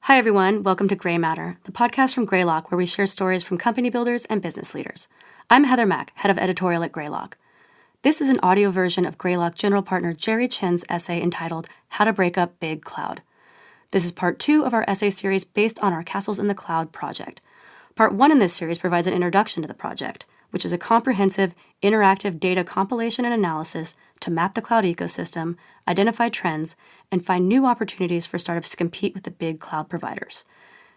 Hi, everyone. Welcome to Gray Matter, the podcast from Greylock, where we share stories from company builders and business leaders. I'm Heather Mack, head of Editorial at Greylock. This is an audio version of Greylock general partner Jerry Chen's essay entitled How to Break Up Big Cloud. This is part 2 of our essay series based on our Castles in the Cloud project. Part 1 in this series provides an introduction to the project, which is a comprehensive, interactive data compilation and analysis to map the cloud ecosystem, identify trends, and find new opportunities for startups to compete with the big cloud providers.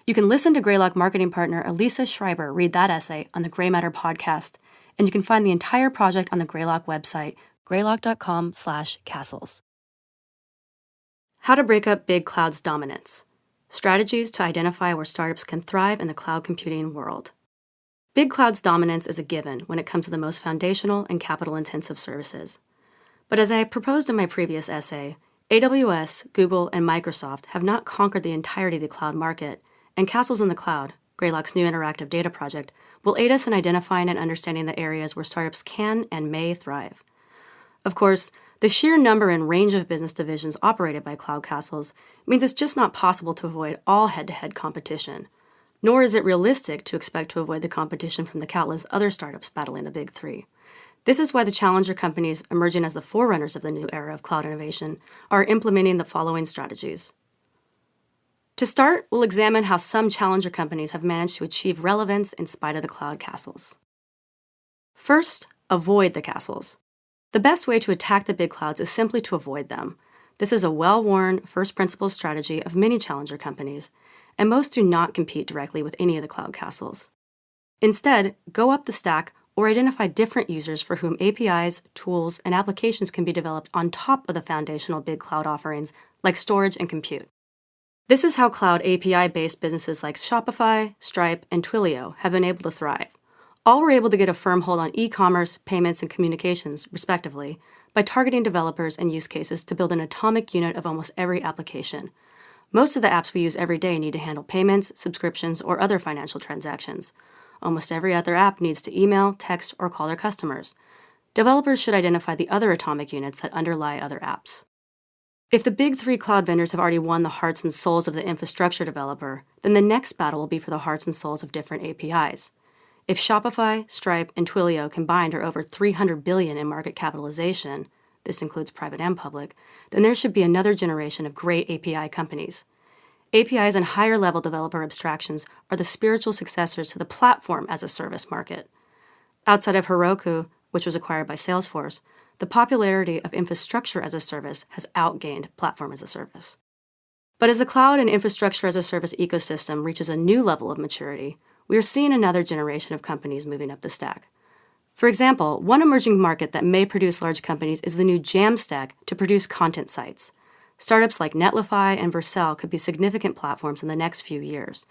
You can listen to Greylock marketing partner Elisa Schreiber read that essay on the Gray Matter podcast, and you can find the entire project on the Greylock website, greylock.com/castles. How to break up big cloud's dominance. Strategies to identify where startups can thrive in the cloud computing world. Big cloud's dominance is a given when it comes to the most foundational and capital-intensive services. But as I proposed in my previous essay, AWS, Google, and Microsoft have not conquered the entirety of the cloud market, and Castles in the Cloud, Greylock's new interactive data project, will aid us in identifying and understanding the areas where startups can and may thrive. Of course, the sheer number and range of business divisions operated by Cloud Castles means it's just not possible to avoid all head-to-head competition, nor is it realistic to expect to avoid the competition from the countless other startups battling the big three. This is why the challenger companies emerging as the forerunners of the new era of cloud innovation are implementing the following strategies. To start, we'll examine how some challenger companies have managed to achieve relevance in spite of the cloud castles. First, avoid the castles. The best way to attack the big clouds is simply to avoid them. This is a well-worn first principles strategy of many challenger companies, and most do not compete directly with any of the cloud castles. Instead, go up the stack or identify different users for whom APIs, tools, and applications can be developed on top of the foundational big cloud offerings like storage and compute. This is how cloud API-based businesses like Shopify, Stripe, and Twilio have been able to thrive. All were able to get a firm hold on e-commerce, payments, and communications, respectively, by targeting developers and use cases to build an atomic unit of almost every application. Most of the apps we use every day need to handle payments, subscriptions, or other financial transactions. Almost every other app needs to email, text, or call their customers. Developers should identify the other atomic units that underlie other apps. If the big three cloud vendors have already won the hearts and souls of the infrastructure developer, then the next battle will be for the hearts and souls of different APIs. If Shopify, Stripe, and Twilio combined are over $300 billion in market capitalization, this includes private and public, then there should be another generation of great API companies. APIs and higher-level developer abstractions are the spiritual successors to the platform-as-a-service market. Outside of Heroku, which was acquired by Salesforce, the popularity of infrastructure-as-a-service has outgained platform-as-a-service. But as the cloud and infrastructure-as-a-service ecosystem reaches a new level of maturity, we are seeing another generation of companies moving up the stack. For example, one emerging market that may produce large companies is the new Jamstack to produce content sites. Startups like Netlify and Vercel could be significant platforms in the next few years.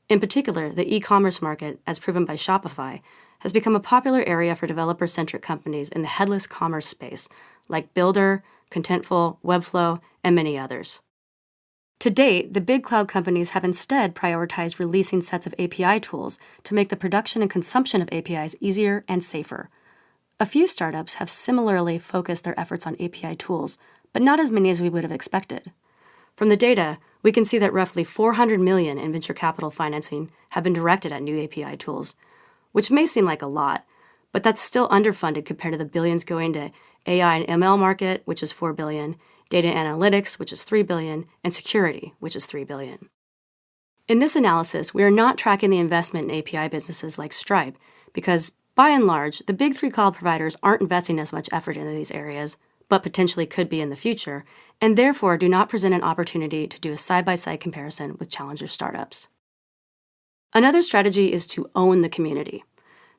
In particular, the e-commerce market, as proven by Shopify, has become a popular area for developer-centric companies in the headless commerce space, like Builder, Contentful, Webflow, and many others. To date, the big cloud companies have instead prioritized releasing sets of API tools to make the production and consumption of APIs easier and safer. A few startups have similarly focused their efforts on API tools, but not as many as we would have expected. From the data, we can see that roughly $400 million in venture capital financing have been directed at new API tools, which may seem like a lot, but that's still underfunded compared to the billions going to AI and ML market, which is $4 billion, data analytics, which is $3 billion, and security, which is $3 billion. In this analysis, we are not tracking the investment in API businesses like Stripe because, by and large, the big three cloud providers aren't investing as much effort into these areas, but potentially could be in the future, and therefore do not present an opportunity to do a side-by-side comparison with challenger startups. Another strategy is to own the community.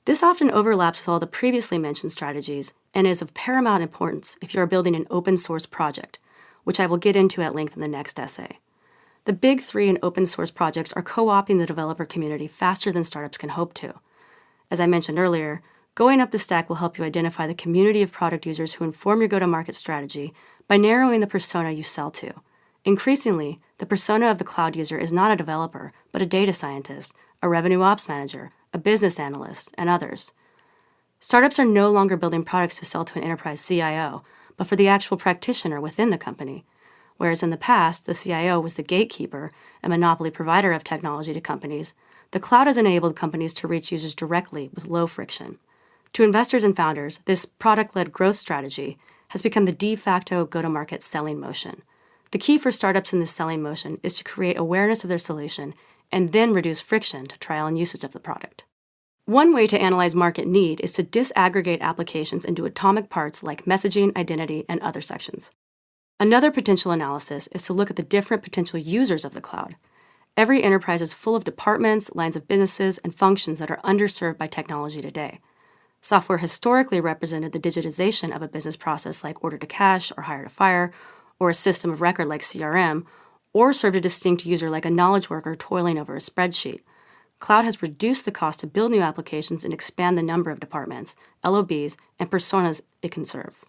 This often overlaps with all the previously mentioned strategies and is of paramount importance if you are building an open source project, which I will get into at length in the next essay. The big three in open source projects are co-opting the developer community faster than startups can hope to. As I mentioned earlier, going up the stack will help you identify the community of product users who inform your go-to-market strategy by narrowing the persona you sell to. Increasingly, the persona of the cloud user is not a developer, but a data scientist, a revenue ops manager, a business analyst, and others. Startups are no longer building products to sell to an enterprise CIO, but for the actual practitioner within the company. Whereas in the past, the CIO was the gatekeeper, a monopoly provider of technology to companies, the cloud has enabled companies to reach users directly with low friction. To investors and founders, this product-led growth strategy has become the de facto go-to-market selling motion. The key for startups in this selling motion is to create awareness of their solution and then reduce friction to trial and usage of the product. One way to analyze market need is to disaggregate applications into atomic parts like messaging, identity, and other sections. Another potential analysis is to look at the different potential users of the cloud. Every enterprise is full of departments, lines of businesses, and functions that are underserved by technology today. Software historically represented the digitization of a business process like order to cash or hire to fire, or a system of record like CRM, or served a distinct user like a knowledge worker toiling over a spreadsheet. Cloud has reduced the cost to build new applications and expand the number of departments, LOBs, and personas it can serve.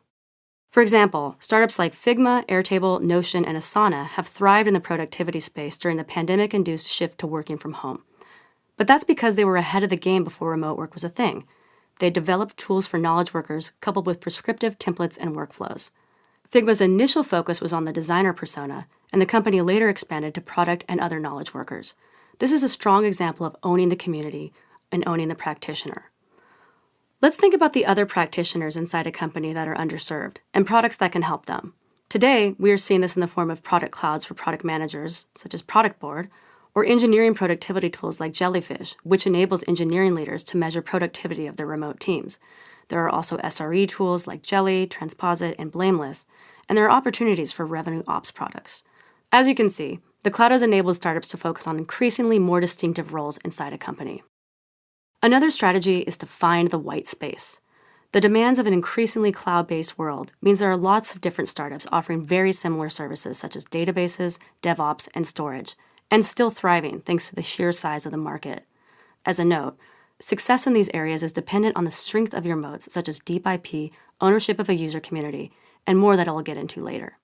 For example, startups like Figma, Airtable, Notion, and Asana have thrived in the productivity space during the pandemic-induced shift to working from home. But that's because they were ahead of the game before remote work was a thing. They developed tools for knowledge workers coupled with prescriptive templates and workflows. Figma's initial focus was on the designer persona, and the company later expanded to product and other knowledge workers. This is a strong example of owning the community and owning the practitioner. Let's think about the other practitioners inside a company that are underserved and products that can help them. Today, we are seeing this in the form of product clouds for product managers, such as Product Board, or engineering productivity tools like Jellyfish, which enables engineering leaders to measure productivity of their remote teams. There are also SRE tools like Jelly, Transposit, and Blameless, and there are opportunities for revenue ops products. As you can see, the cloud has enabled startups to focus on increasingly more distinctive roles inside a company. Another strategy is to find the white space. The demands of an increasingly cloud-based world means there are lots of different startups offering very similar services such as databases, DevOps, and storage, and still thriving thanks to the sheer size of the market. As a note, success in these areas is dependent on the strength of your moats such as deep IP, ownership of a user community, and more that I'll get into later.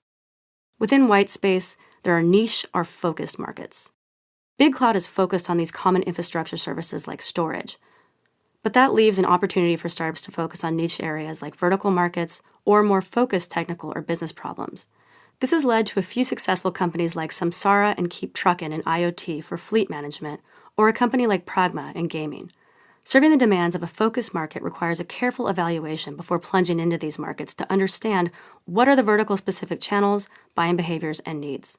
Within white space, there are niche or focused markets. Big Cloud is focused on these common infrastructure services like storage, but that leaves an opportunity for startups to focus on niche areas like vertical markets or more focused technical or business problems. This has led to a few successful companies like Samsara and Keep Truckin' in IoT for fleet management, or a company like Pragma in gaming. Serving the demands of a focused market requires a careful evaluation before plunging into these markets to understand what are the vertical-specific channels, buying behaviors, and needs.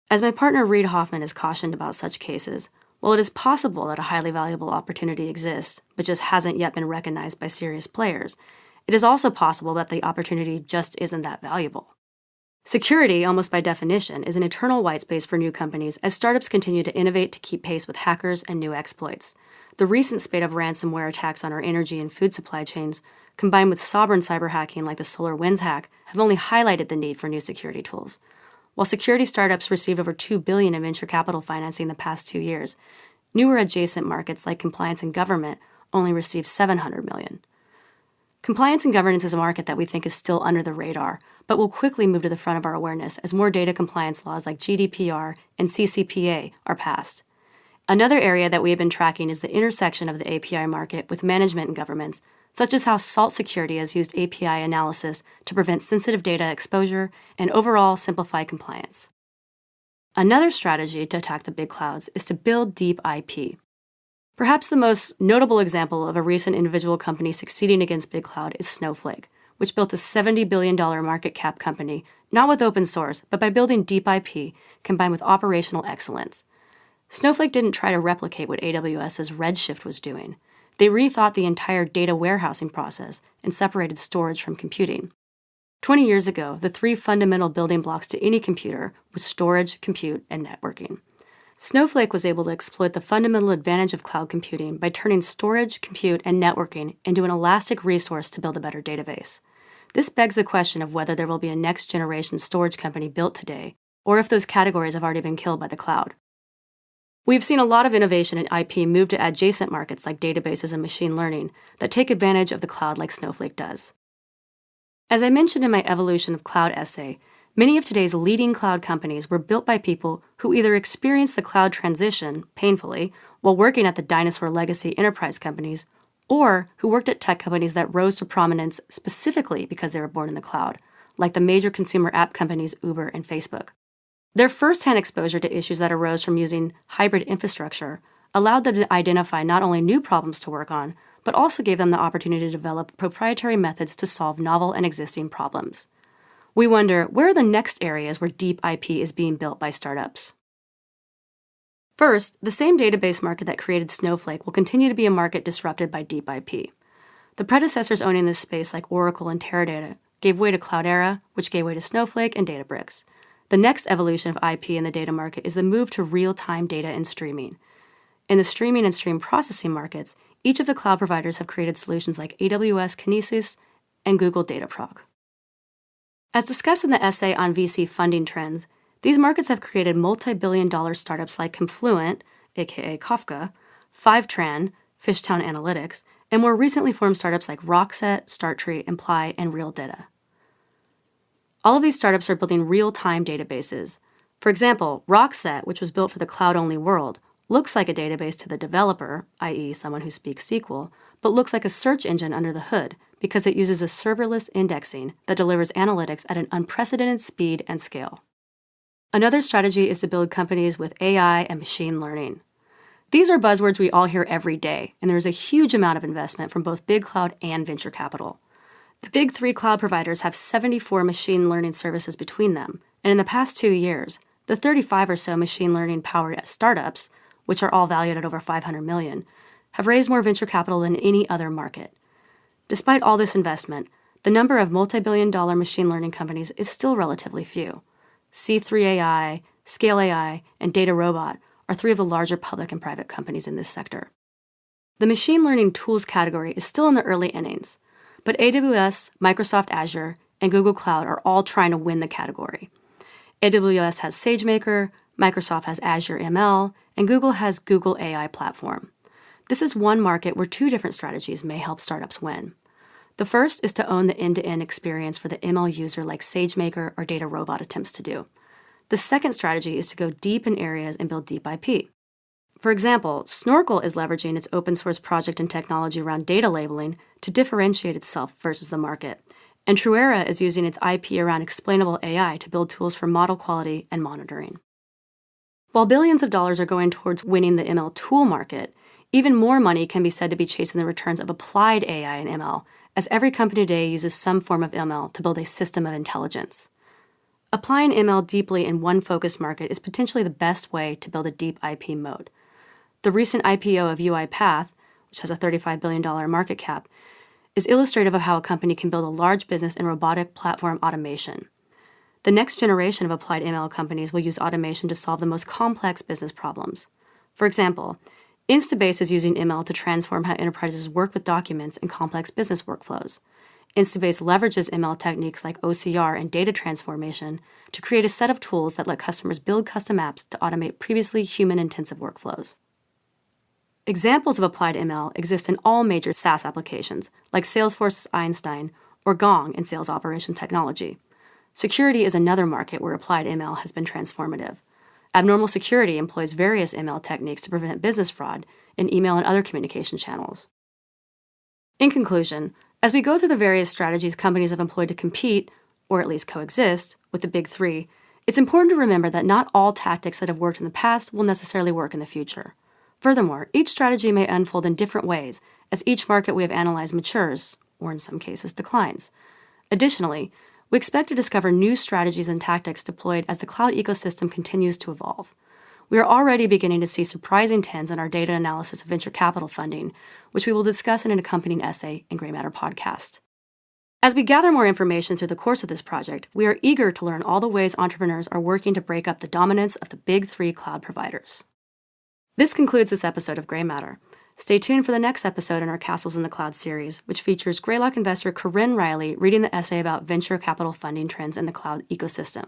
As my partner Reid Hoffman has cautioned about such cases, while it is possible that a highly valuable opportunity exists, but just hasn't yet been recognized by serious players, it is also possible that the opportunity just isn't that valuable. Security, almost by definition, is an eternal white space for new companies as startups continue to innovate to keep pace with hackers and new exploits. The recent spate of ransomware attacks on our energy and food supply chains, combined with sovereign cyber hacking like the SolarWinds hack, have only highlighted the need for new security tools. While security startups received over $2 billion in venture capital financing in the past 2 years, newer adjacent markets like compliance and government only received $700 million. Compliance and governance is a market that we think is still under the radar, but will quickly move to the front of our awareness as more data compliance laws like GDPR and CCPA are passed. Another area that we have been tracking is the intersection of the API market with management and governments, such as how Salt Security has used API analysis to prevent sensitive data exposure and overall simplify compliance. Another strategy to attack the big clouds is to build deep IP. Perhaps the most notable example of a recent individual company succeeding against big cloud is Snowflake, which built a $70 billion market cap company, not with open source, but by building deep IP combined with operational excellence. Snowflake didn't try to replicate what AWS's Redshift was doing. They rethought the entire data warehousing process and separated storage from computing. 20 years ago, the three fundamental building blocks to any computer was storage, compute, and networking. Snowflake was able to exploit the fundamental advantage of cloud computing by turning storage, compute, and networking into an elastic resource to build a better database. This begs the question of whether there will be a next-generation storage company built today, or if those categories have already been killed by the cloud. We've seen a lot of innovation in IP move to adjacent markets like databases and machine learning that take advantage of the cloud like Snowflake does. As I mentioned in my Evolution of Cloud essay, many of today's leading cloud companies were built by people who either experienced the cloud transition, painfully, while working at the dinosaur legacy enterprise companies, or who worked at tech companies that rose to prominence specifically because they were born in the cloud, like the major consumer app companies Uber and Facebook. Their first-hand exposure to issues that arose from using hybrid infrastructure allowed them to identify not only new problems to work on, but also gave them the opportunity to develop proprietary methods to solve novel and existing problems. We wonder, where are the next areas where deep IP is being built by startups? First, the same database market that created Snowflake will continue to be a market disrupted by deep IP. The predecessors owning this space, like Oracle and Teradata, gave way to Cloudera, which gave way to Snowflake and Databricks. The next evolution of IP in the data market is the move to real-time data and streaming. In the streaming and stream processing markets, each of the cloud providers have created solutions like AWS Kinesis and Google Dataproc. As discussed in the essay on VC funding trends, these markets have created multi-billion-dollar startups like Confluent, aka Kafka, Fivetran, Fishtown Analytics, and more recently formed startups like Rockset, Startree, Imply, and RealData. All of these startups are building real-time databases. For example, Rockset, which was built for the cloud-only world, looks like a database to the developer, i.e. someone who speaks SQL, but looks like a search engine under the hood because it uses a serverless indexing that delivers analytics at an unprecedented speed and scale. Another strategy is to build companies with AI and machine learning. These are buzzwords we all hear every day, and there is a huge amount of investment from both big cloud and venture capital. The big three cloud providers have 74 machine learning services between them, and in the past 2 years, the 35 or so machine learning-powered startups, which are all valued at over $500 million, have raised more venture capital than any other market. Despite all this investment, the number of multi-billion-dollar machine learning companies is still relatively few. C3 AI, Scale AI, and Data Robot are three of the larger public and private companies in this sector. The machine learning tools category is still in the early innings, but AWS, Microsoft Azure, and Google Cloud are all trying to win the category. AWS has SageMaker, Microsoft has Azure ML, and Google has Google AI Platform. This is one market where two different strategies may help startups win. The first is to own the end-to-end experience for the ML user like SageMaker or Data Robot attempts to do. The second strategy is to go deep in areas and build deep IP. For example, Snorkel is leveraging its open source project and technology around data labeling to differentiate itself versus the market. And Truera is using its IP around explainable AI to build tools for model quality and monitoring. While billions of dollars are going towards winning the ML tool market, even more money can be said to be chasing the returns of applied AI and ML, as every company today uses some form of ML to build a system of intelligence. Applying ML deeply in one focused market is potentially the best way to build a deep IP moat. The recent IPO of UiPath, which has a $35 billion market cap, is illustrative of how a company can build a large business in robotic platform automation. The next generation of applied ML companies will use automation to solve the most complex business problems. For example, Instabase is using ML to transform how enterprises work with documents and complex business workflows. Instabase leverages ML techniques like OCR and data transformation to create a set of tools that let customers build custom apps to automate previously human-intensive workflows. Examples of applied ML exist in all major SaaS applications, like Salesforce's Einstein or Gong in sales operation technology. Security is another market where applied ML has been transformative. Abnormal security employs various ML techniques to prevent business fraud in email and other communication channels. In conclusion, as we go through the various strategies companies have employed to compete, or at least coexist, with the big three, it's important to remember that not all tactics that have worked in the past will necessarily work in the future. Furthermore, each strategy may unfold in different ways as each market we have analyzed matures, or in some cases declines. Additionally, we expect to discover new strategies and tactics deployed as the cloud ecosystem continues to evolve. We are already beginning to see surprising trends in our data analysis of venture capital funding, which we will discuss in an accompanying essay in Grey Matter podcast. As we gather more information through the course of this project, we are eager to learn all the ways entrepreneurs are working to break up the dominance of the big three cloud providers. This concludes this episode of Grey Matter. Stay tuned for the next episode in our Castles in the Cloud series, which features Greylock investor Corinne Riley reading the essay about venture capital funding trends in the cloud ecosystem.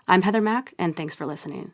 I'm Heather Mack, and thanks for listening.